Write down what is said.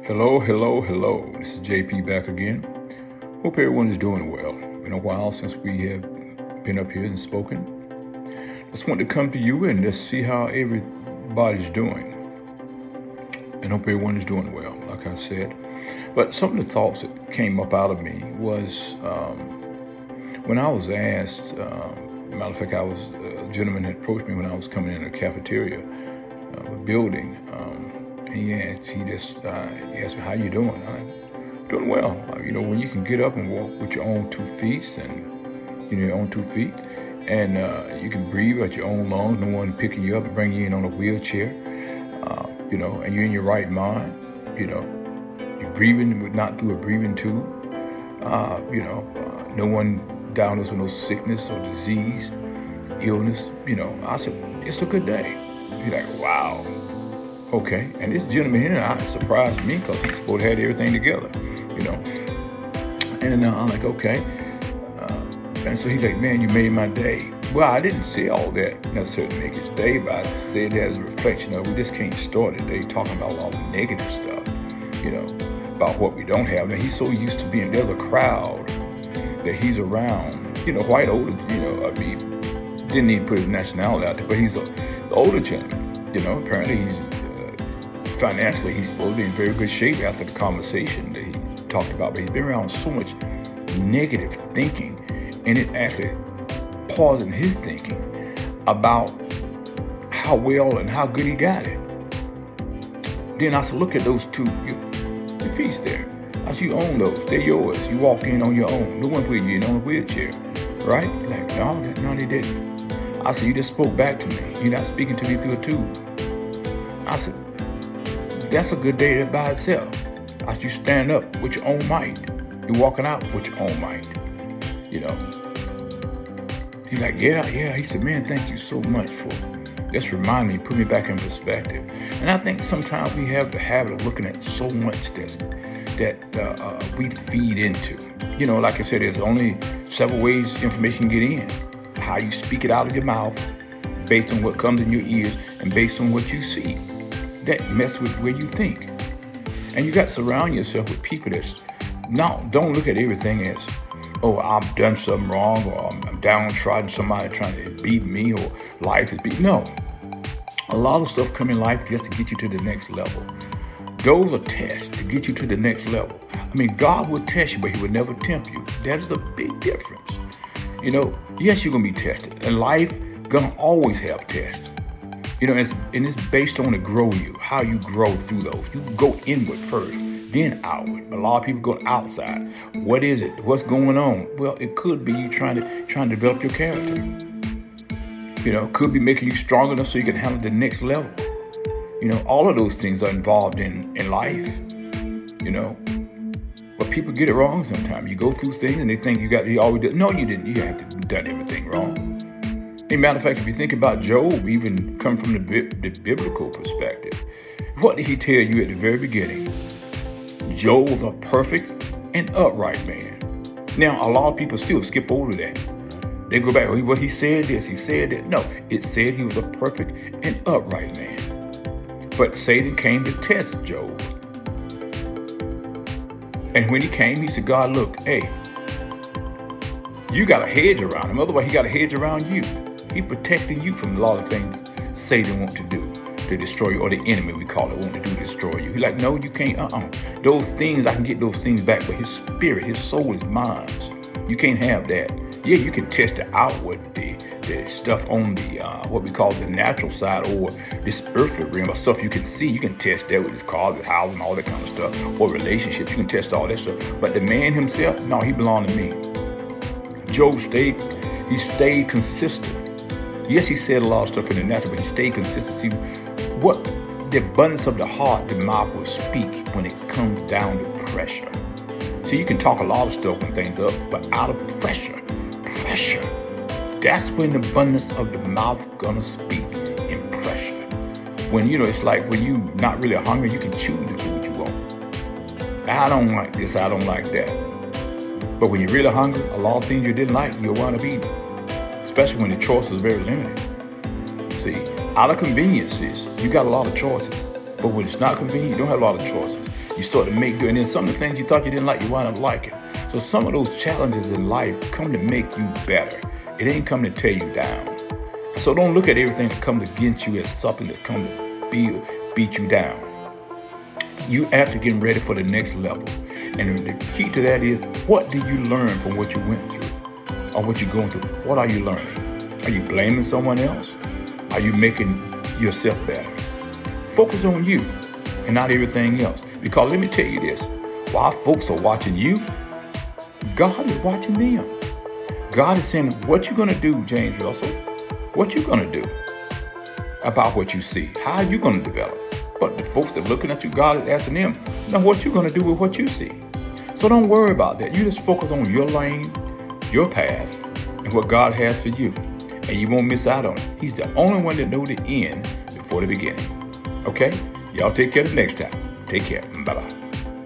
Hello, hello, hello. This is JP back again. Hope everyone is doing well. Been a while since we have been up here and spoken. Just want to come to you and just see how everybody's doing. And hope everyone is doing well, like I said. But some of the thoughts that came up out of me was when I was asked, matter of fact, a gentleman had approached me when I was coming in a cafeteria building. He asked me, how you doing? I'm doing well. When you can get up and walk with your own 2 feet and, your own 2 feet, and you can breathe at your own lungs, no one picking you up and bringing you in on a wheelchair, and you're in your right mind, you're breathing, but not through a breathing tube, no one diagnosed with no sickness or disease, illness, I said, it's a good day. He's like, wow. Okay, and this gentleman here surprised me because he's supposed to have everything together, And I'm like, okay. And so he's like, man, you made my day. Well, I didn't say all that necessarily to make his day, but I said that as a reflection of we just can't start today talking about all the negative stuff, about what we don't have. And he's so used to there's a crowd that he's around, white older, didn't even put his nationality out there, but he's the older gentleman, apparently financially, he's supposed to be in very good shape after the conversation that he talked about, but he's been around so much negative thinking, and it actually pausing his thinking about how well and how good he got it. Then I said, look at those your feet there. I said, you own those. They're yours. You walked in on your own. No one put you in on a wheelchair, right? Like, no, they didn't. I said, you just spoke back to me. You're not speaking to me through a tube. I said, that's a good day by itself. As you stand up with your own might, you're walking out with your own might. He's like, yeah. He said, man, thank you so much for just reminding me, put me back in perspective. And I think sometimes we have the habit of looking at so much that we feed into. Like I said, there's only several ways information can get in. How you speak it out of your mouth, based on what comes in your ears, and based on what you see. That mess with where you think. And you got to surround yourself with people don't look at everything as, oh, I've done something wrong, or I'm downtrodden, somebody trying to beat me, or life is beat. No. A lot of stuff come in life just to get you to the next level. Those are tests to get you to the next level. God will test you, but he will never tempt you. That is a big difference. Yes, you're going to be tested. And life going to always have tests. It's based on to grow you, how you grow through those. You go inward first, then outward. A lot of people go outside. What is it? What's going on? Well, it could be you trying to develop your character. It could be making you strong enough so you can handle the next level. All of those things are involved in life. But people get it wrong sometimes. You go through things and they think you always did. No, you didn't. You haven't done everything wrong. As a matter of fact, if you think about Job, even coming from the biblical perspective, what did he tell you at the very beginning? Job was a perfect and upright man. Now, a lot of people still skip over that. They go back, what he said this, he said that. No, it said he was a perfect and upright man. But Satan came to test Job. And when he came, he said, God, look, hey, you got a hedge around him. Otherwise, he got a hedge around you. He's protecting you from a lot of things Satan wants to do to destroy you, or the enemy, we call it, want to do to destroy you. He's like, no, you can't. Those things, I can get those things back, but his spirit, his soul, his mind, you can't have that. Yeah, you can test the outward, the stuff on the, what we call the natural side, or this earthly realm, or stuff you can see. You can test that with his cars, his house, and all that kind of stuff, or relationships. You can test all that stuff. But the man himself, no, he belonged to me. Job stayed consistent. Yes, he said a lot of stuff in the natural, but he stayed consistent. See, what the abundance of the heart, the mouth will speak when it comes down to pressure. See, you can talk a lot of stuff when things up, but out of pressure, that's when the abundance of the mouth gonna speak in pressure. When, it's like when you not really hungry, you can choose the food you want. I don't like this, I don't like that. But when you're really hungry, a lot of things you didn't like, you'll wind up eating. Especially when the choice is very limited. See, out of conveniences, you got a lot of choices. But when it's not convenient, you don't have a lot of choices. You start to make do, and then some of the things you thought you didn't like, you wind up liking. So some of those challenges in life come to make you better. It ain't come to tear you down. So don't look at everything that comes against you as something that comes to beat you down. You actually getting ready for the next level. And the key to that is, what did you learn from what you went through or what you're going through? What are you learning? Are you blaming someone else? Are you making yourself better? Focus on you and not everything else. Because let me tell you this, while folks are watching you, God is watching them. God is saying, what you going to do, James Russell? What you going to do about what you see? How are you going to develop? But the folks that are looking at you, God is asking them, now what you going to do with what you see? So don't worry about that. You just focus on your lane, your path, and what God has for you. And you won't miss out on it. He's the only one that knows the end before the beginning. Okay? Y'all take care the next time. Take care. Bye-bye.